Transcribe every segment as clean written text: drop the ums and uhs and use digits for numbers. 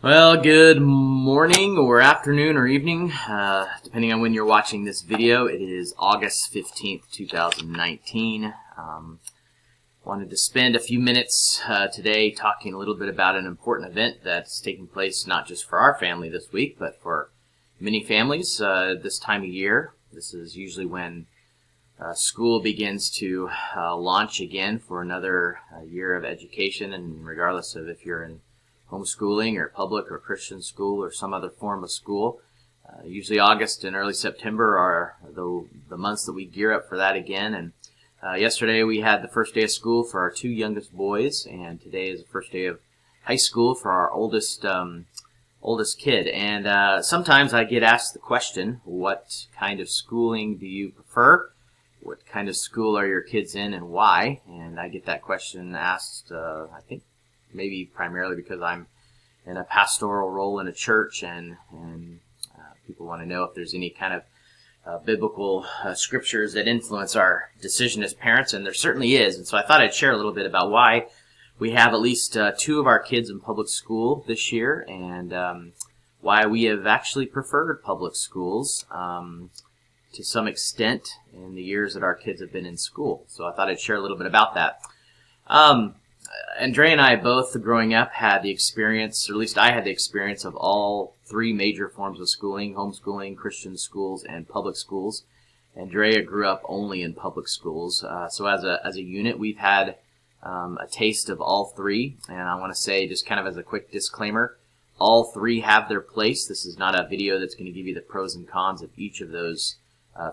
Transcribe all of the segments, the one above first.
Well, good morning or afternoon or evening, depending on when you're watching this video. It is August 15th, 2019. Wanted to spend a few minutes today talking a little bit about an important event that's taking place not just for our family this week, but for many families this time of year. This is usually when school begins to launch again for another year of education, and regardless of if you're in homeschooling or public or Christian school or some other form of school. Usually August and early September are the months that we gear up for that again. And yesterday we had the first day of school for our two youngest boys, and today is the first day of high school for our oldest kid. And sometimes I get asked the question, what kind of schooling do you prefer? What kind of school are your kids in and why? And I get that question asked, I think, maybe primarily because I'm in a pastoral role in a church, and people want to know if there's any kind of biblical scriptures that influence our decision as parents, and there certainly is. And so I thought I'd share a little bit about why we have at least two of our kids in public school this year, and why we have actually preferred public schools to some extent in the years that our kids have been in school. So I thought I'd share a little bit about that. Andrea and I both, growing up, had the experience, or at least I had the experience, of all three major forms of schooling: homeschooling, Christian schools, and public schools. Andrea grew up only in public schools. So as a unit, we've had a taste of all three. And I want to say, just kind of as a quick disclaimer, all three have their place. This is not a video that's going to give you the pros and cons of each of those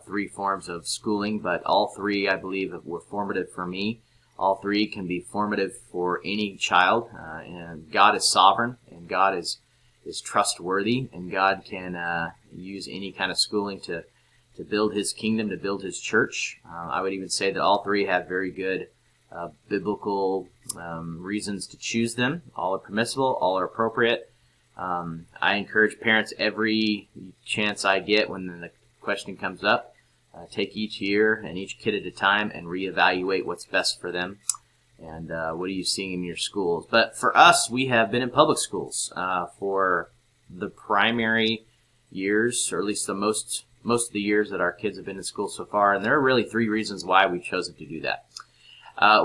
three forms of schooling, but all three, I believe, were formative for me. All three can be formative for any child, and God is sovereign, and God is trustworthy, and God can use any kind of schooling to build His kingdom, to build His church. I would even say that all three have very good biblical reasons to choose them. All are permissible, all are appropriate. I encourage parents every chance I get when the question comes up, take each year and each kid at a time and reevaluate what's best for them, and what are you seeing in your schools. But for us, we have been in public schools for the primary years, or at least the most of the years that our kids have been in school so far, and there are really three reasons why we've chosen to do that.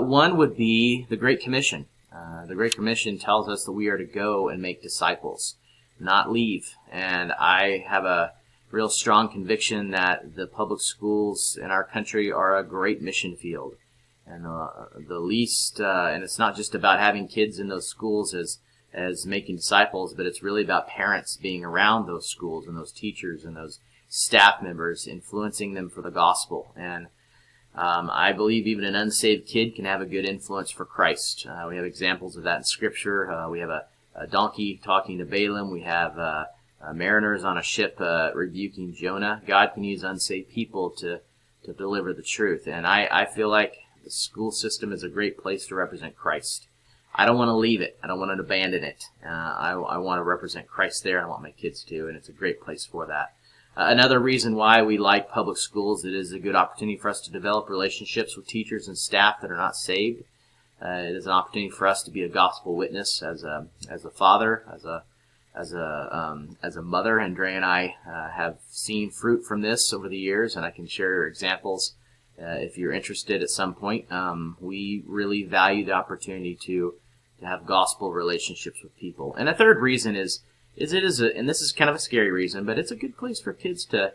One would be the Great Commission. The Great Commission tells us that we are to go and make disciples, not leave. And I have a real strong conviction that the public schools in our country are a great mission field. And the least, and it's not just about having kids in those schools as making disciples, but it's really about parents being around those schools and those teachers and those staff members, influencing them for the gospel. And I believe even an unsaved kid can have a good influence for Christ. We have examples of that in Scripture. We have a donkey talking to Balaam. We have mariners on a ship rebuking Jonah. God can use unsaved people to deliver the truth. And I feel like the school system is a great place to represent Christ. I don't want to leave it. I don't want to abandon it. I want to represent Christ there, and I want my kids to, and it's a great place for that. Another reason why we like public schools, it is a good opportunity for us to develop relationships with teachers and staff that are not saved. It is an opportunity for us to be a gospel witness as a father, as a mother. Andrea and I have seen fruit from this over the years, and I can share examples if you're interested at some point. We really value the opportunity to have gospel relationships with people. And a third reason is and this is kind of a scary reason, but it's a good place for kids to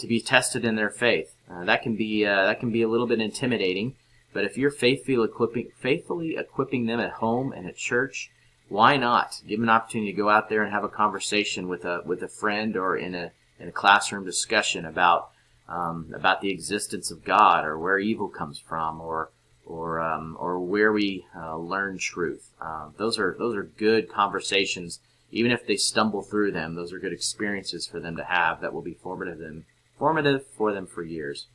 be tested in their faith. That can be a little bit intimidating, but if you're faithfully equipping them at home and at church, why not give them an opportunity to go out there and have a conversation with a friend, or in a classroom discussion about the existence of God, or where evil comes from, or where we learn truth. Those are good conversations. Even if they stumble through them, those are good experiences for them to have that will be formative for them for years.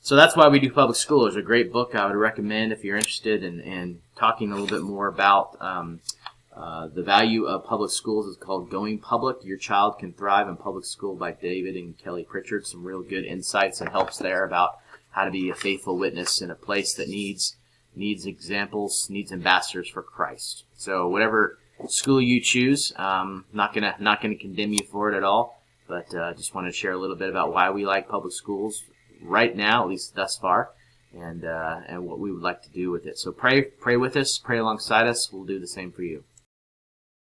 So that's why we do public school. There's a great book I would recommend if you're interested in talking a little bit more about the value of public schools. It's called Going Public: Your Child Can Thrive in Public School by David and Kelly Pritchard. Some real good insights and helps there about how to be a faithful witness in a place that needs examples, needs ambassadors for Christ. So whatever school you choose. Not gonna condemn you for it at all, but just want to share a little bit about why we like public schools right now, at least thus far, and what we would like to do with it. So pray with us, pray alongside us. We'll do the same for you.